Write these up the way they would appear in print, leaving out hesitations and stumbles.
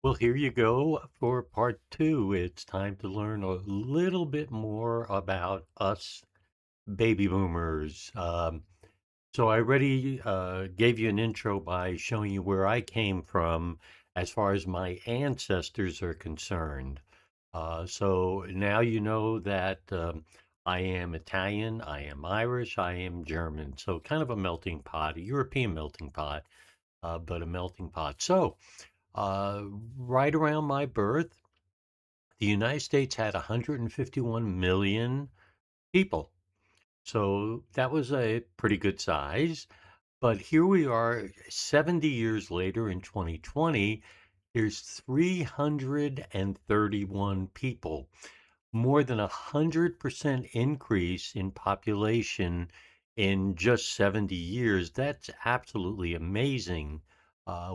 Well, here you go for part two. It's time to learn a little bit more about us baby boomers. So I already gave you an intro by showing you where I came from as far as my ancestors are concerned. So now you know that I am Italian, I am Irish, I am German. So kind of a melting pot, a European melting pot, but a melting pot. So uh, right around my birth, the United States had 151 million people. So that was a pretty good size. But here we are 70 years later in 2020, there's 331 people, more than 100% increase in population in just 70 years. That's absolutely amazing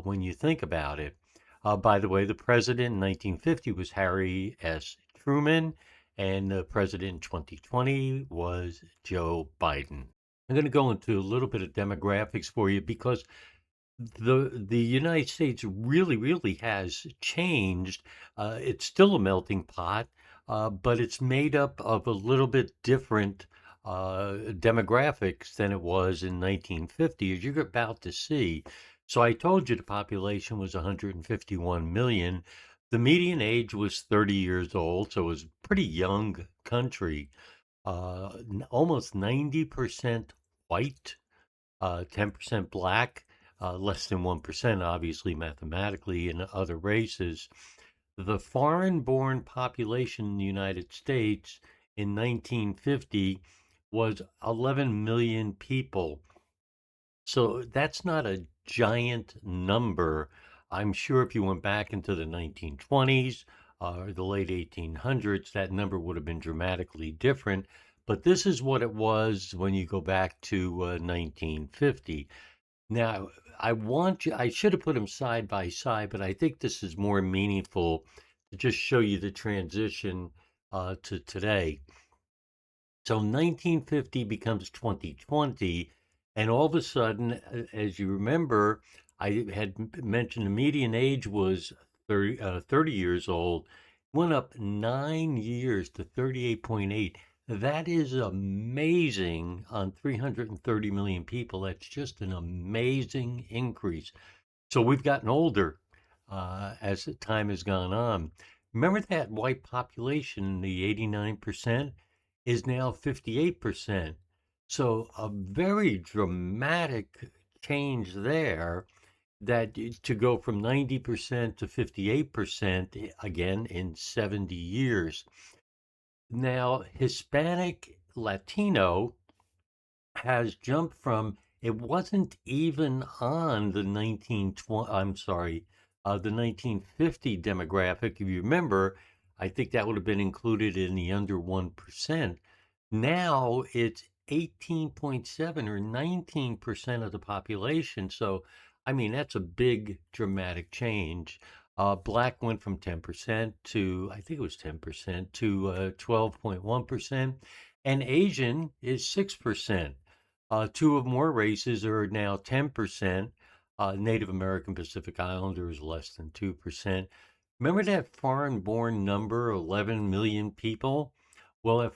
when you think about it. By the way, the president in 1950 was Harry S. Truman, and the president in 2020 was Joe Biden. I'm going to go into a little bit of demographics for you because the United States really has changed. It's still a melting pot, but it's made up of a little bit different demographics than it was in 1950, as you're about to see. So I told you the population was 151 million. The median age was 30 years old, so it was a pretty young country. Almost 90% white, 10% black, less than 1%, obviously, mathematically, in other races. The foreign born population in the United States in 1950 was 11 million people. So that's not a giant number. I'm sure if you went back into the 1920s or the late 1800s, that number would have been dramatically different. But this is what it was when you go back to 1950. Now, I should have put them side by side, but I think this is more meaningful to just show you the transition to today. So 1950 becomes 2020, and all of a sudden, as you remember, I had mentioned the median age was 30 years old, went up 9 years to 38.8. That is amazing on 330 million people. That's just an amazing increase. So we've gotten older as the time has gone on. Remember that white population, the 89%, is now 58%. So a very dramatic change there that to go from 90% to 58% again in 70 years. Now, Hispanic Latino has jumped from it wasn't even on the 1920 I'm sorry, the 1950 demographic. If you remember, I think that would have been included in the under 1%. Now it's 18.7 or 19% of the population. So, I mean, that's a big dramatic change. Black went from 10% to, I think it was 10% to 12.1%, and Asian is 6%. Two of more races are now 10%. Native American Pacific Islander is less than 2%. Remember that foreign born number, 11 million people? Well, the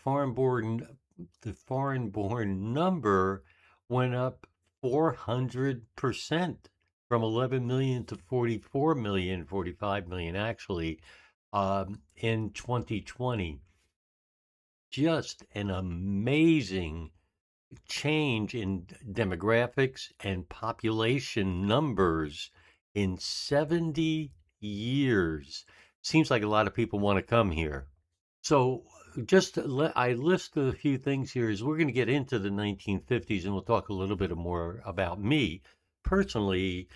foreign born number went up 400% from 11 million to 44 million, 45 million actually, in 2020. Just an amazing change in demographics and population numbers in 70 years. Seems like a lot of people want to come here. So I list a few things here as we're going to get into the 1950s and we'll talk a little bit more about me. Personally,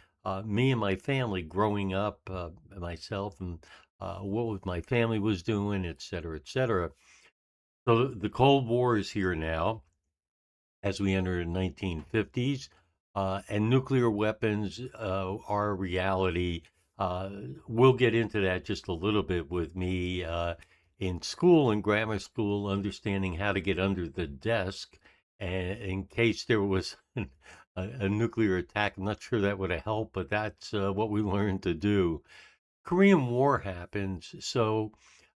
me and my family growing up, myself and what my family was doing, et cetera, et cetera. So the Cold War is here now as we enter the 1950s, and nuclear weapons are a reality. We'll get into that just a little bit with me in school, in grammar school, understanding how to get under the desk in case there was a nuclear attack. I'm not sure that would have helped, but that's what we learned to do. Korean War happens. So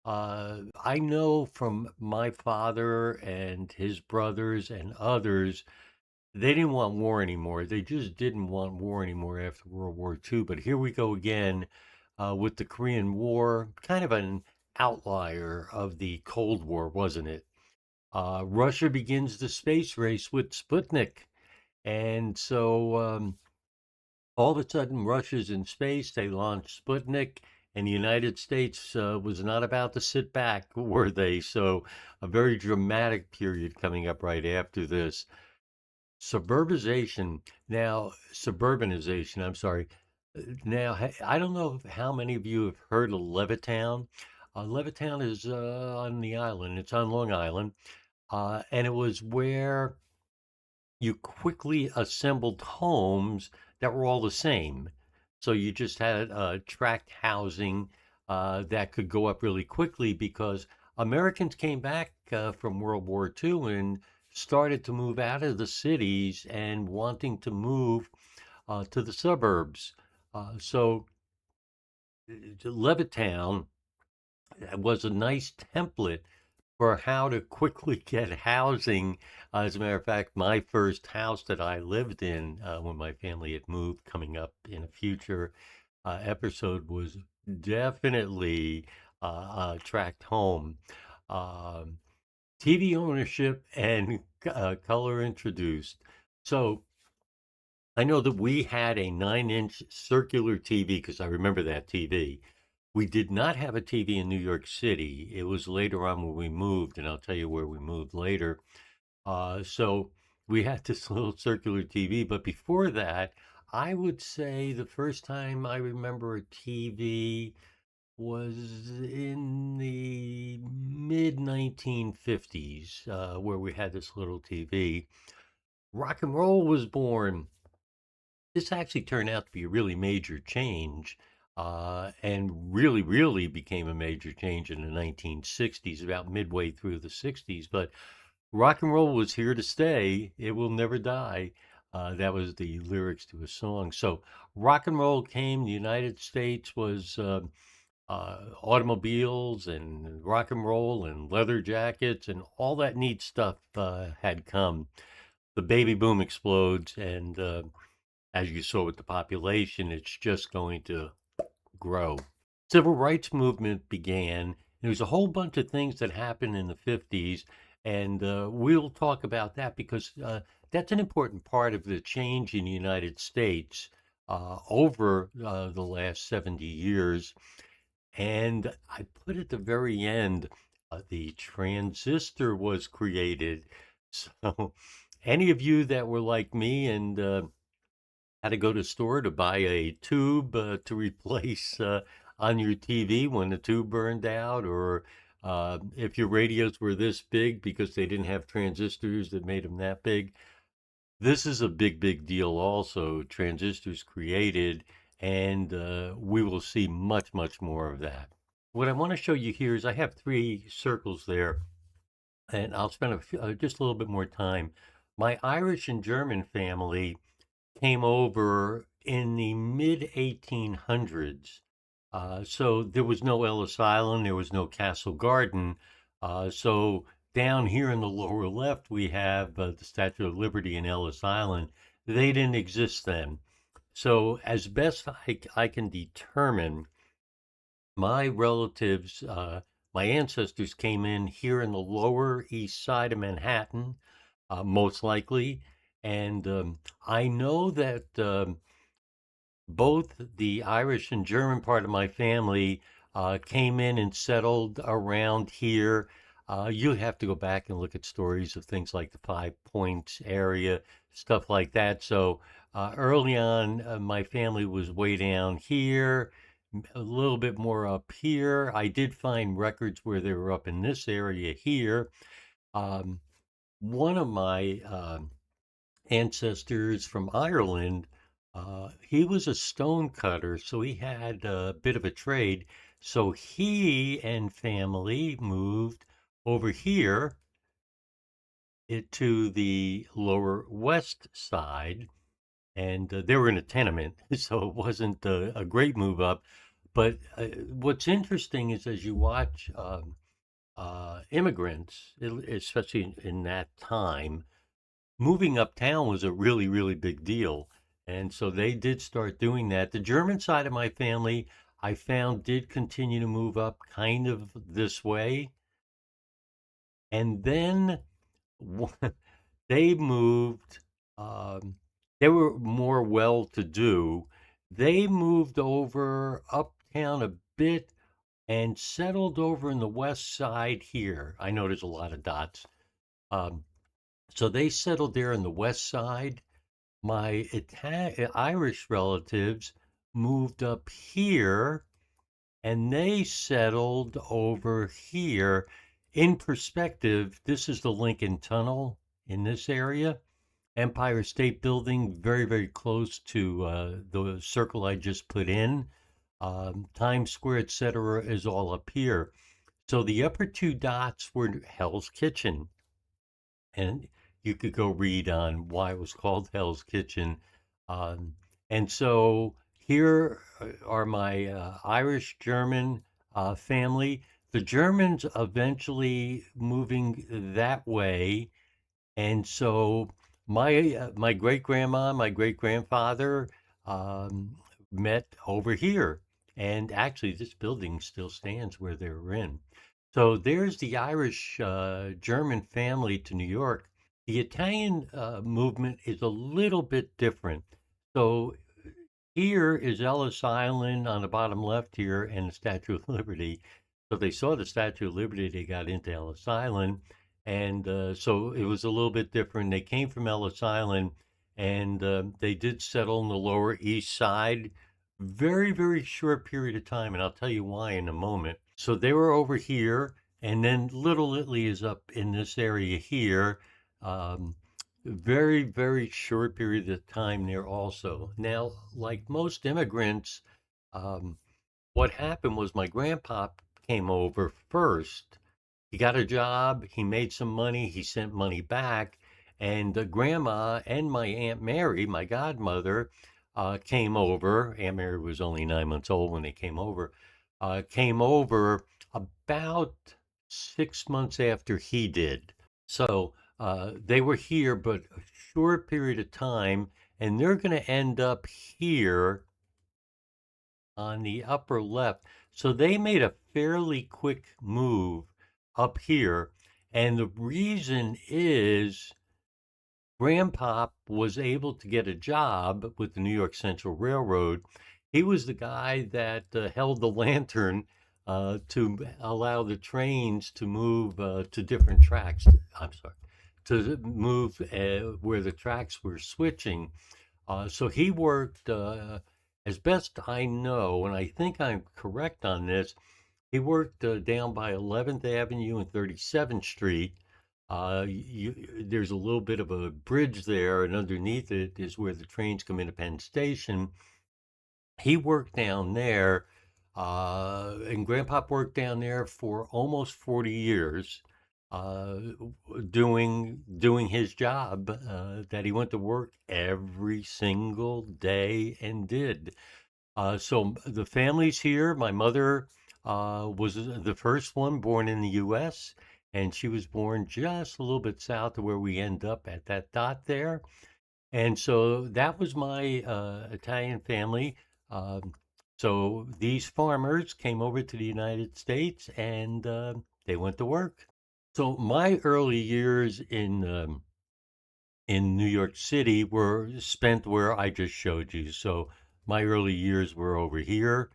I know from my father and his brothers and others, they didn't want war anymore. They just didn't want war anymore after World War II. But here we go again with the Korean War, kind of an outlier of the Cold War, wasn't it? Russia begins the space race with Sputnik. And so all of a sudden, Russia's in space. They launched Sputnik, and the United States was not about to sit back, were they? So, a very dramatic period coming up right after this. Suburbanization, I'm sorry. Now, I don't know how many of you have heard of Levittown. Levittown is on the island, it's on Long Island, and it was where you quickly assembled homes that were all the same. So you just had tract housing that could go up really quickly because Americans came back from World War II and started to move out of the cities and wanting to move to the suburbs. So Levittown was a nice template for how to quickly get housing. As a matter of fact, my first house that I lived in when my family had moved, coming up in a future episode, was definitely a tract home. Um, TV ownership and color introduced. So I know that we had a 9-inch circular TV because I remember that TV. We did not have a TV in New York City. It was later on when we moved, and I'll tell you where we moved later. So we had this little circular TV, but before that, I would say the first time I remember a TV was in the mid 1950s, where we had this little TV. Rock and roll was born. This actually turned out to be a really major change, and really, really became a major change in the 1960s, about midway through the 60s. But rock and roll was here to stay. It will never die. That was the lyrics to a song. So rock and roll came. The United States was automobiles and rock and roll and leather jackets and all that neat stuff had come. The baby boom explodes, and as you saw with the population, it's just going to grow. Civil rights movement began. There was a whole bunch of things that happened in the 50s, and we'll talk about that because that's an important part of the change in the United States over the last 70 years. And I put at the very end, the transistor was created. So, any of you that were like me and had to go to store to buy a tube to replace on your TV when the tube burned out, or if your radios were this big because they didn't have transistors that made them that big. This is a big, big deal also. Transistors created, and we will see much, much more of that. What I want to show you here is I have three circles there, and I'll spend just a little bit more time. My Irish and German family came over in the mid 1800s. So there was no Ellis Island, there was no Castle Garden. So down here in the lower left, we have the Statue of Liberty and Ellis Island. They didn't exist then. So, as best I can determine, my relatives, my ancestors came in here in the lower east side of Manhattan, most likely. And I know that both the Irish and German part of my family came in and settled around here. You have to go back and look at stories of things like the Five Points area, stuff like that. So early on, my family was way down here, a little bit more up here. I did find records where they were up in this area here. Um, one of my ancestors from Ireland, he was a stone cutter, so he had a bit of a trade. So he and family moved over here to the lower west side, and they were in a tenement, so it wasn't a great move up. But what's interesting is as you watch immigrants, especially in that time, moving uptown was a really, really big deal. And so they did start doing that. The German side of my family, I found, did continue to move up kind of this way. And then they moved, um, they were more well to do. They moved over uptown a bit and settled over in the west side here. I know there's a lot of dots. Um, so they settled there in the west side. My Irish relatives moved up here and they settled over here. In perspective, this is the Lincoln Tunnel in this area. Empire State Building, very, very close to the circle I just put in. Times Square, etc., is all up here. So the upper two dots were Hell's Kitchen. And you could go read on why it was called Hell's Kitchen. Um, and so here are my Irish German family. The Germans eventually moving that way, and so my great grandma, my great grandfather um, met over here, and actually this building still stands where they were in. So there's the Irish German family to New York. The Italian movement is a little bit different. So here is Ellis Island on the bottom left here and the Statue of Liberty. So they saw the Statue of Liberty, they got into Ellis Island. And so it was a little bit different. They came from Ellis Island and they did settle in the Lower East Side. Very, very short period of time. And I'll tell you why in a moment. So they were over here. And then Little Italy is up in this area here. Um, very, very short period of time there also. Now, like most immigrants, um, what happened was my grandpa came over first. He got a job, he made some money, he sent money back, and grandma and my Aunt Mary, my godmother, came over. Aunt Mary was only 9 months old when they came over about 6 months after he did. So they were here, but a short period of time, and they're going to end up here on the upper left. So they made a fairly quick move up here. And the reason is Grandpop was able to get a job with the New York Central Railroad. He was the guy that held the lantern to allow the trains to move to different tracks. I'm sorry, to move where the tracks were switching. So he worked, as best I know, and I think I'm correct on this, he worked down by 11th Avenue and 37th Street. There's a little bit of a bridge there, and underneath it is where the trains come into Penn Station. He worked down there, and Grandpop worked down there for almost 40 years, uh, doing his job that he went to work every single day and did. So the family's here. My mother was the first one born in the U.S., and she was born just a little bit south of where we end up at that dot there. And so that was my Italian family. Um, so these farmers came over to the United States and they went to work. So my early years in New York City were spent where I just showed you. So my early years were over here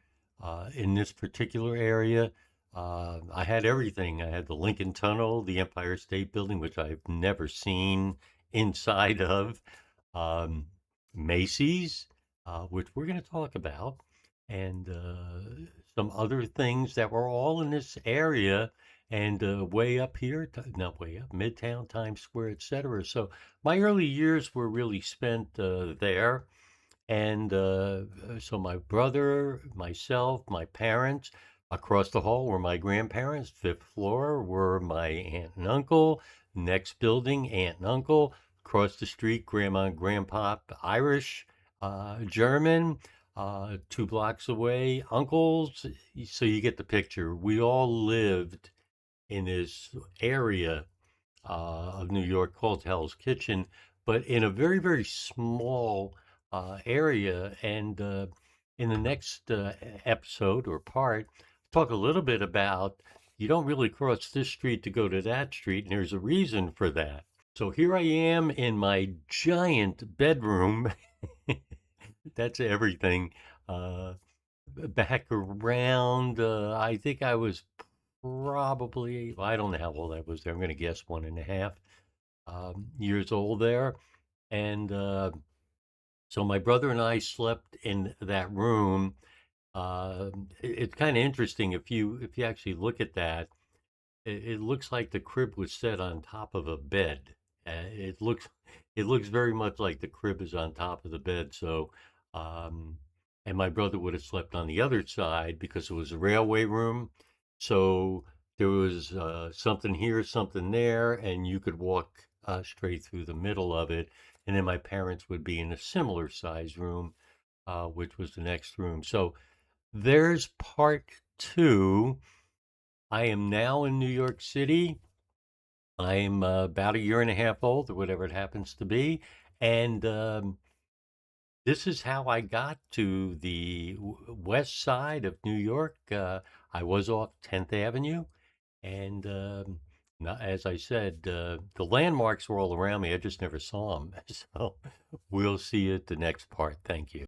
in this particular area. I had everything. I had the Lincoln Tunnel, the Empire State Building, which I've never seen inside of, um, Macy's, which we're going to talk about, and some other things that were all in this area and way up here, not way up, Midtown, Times Square, etc. So my early years were really spent there. And so my brother, myself, my parents, across the hall were my grandparents. Fifth floor were my aunt and uncle. Next building, aunt and uncle. Across the street, grandma and grandpa, Irish, German. 2 blocks away, uncles. So you get the picture. We all lived in this area of New York called Hell's Kitchen, but in a very, very small area. And in the next episode or part, talk a little bit about you don't really cross this street to go to that street, and there's a reason for that. So here I am in my giant bedroom. That's everything. Uh, Back around, I think I was probably, I don't know how old I was there. I'm going to guess 1.5 years old there. And so my brother and I slept in that room. It's kind of interesting if you actually look at that. It looks like the crib was set on top of a bed. It looks very much like the crib is on top of the bed. So, um, and my brother would have slept on the other side because it was a railway room. So there was something here, something there, and you could walk straight through the middle of it. And then my parents would be in a similar size room, which was the next room. So there's part two. I am now in New York City. I'm about a year and a half old, or whatever it happens to be. And this is how I got to the west side of New York. I was off 10th Avenue. And as I said, the landmarks were all around me. I just never saw them. So we'll see you at the next part. Thank you.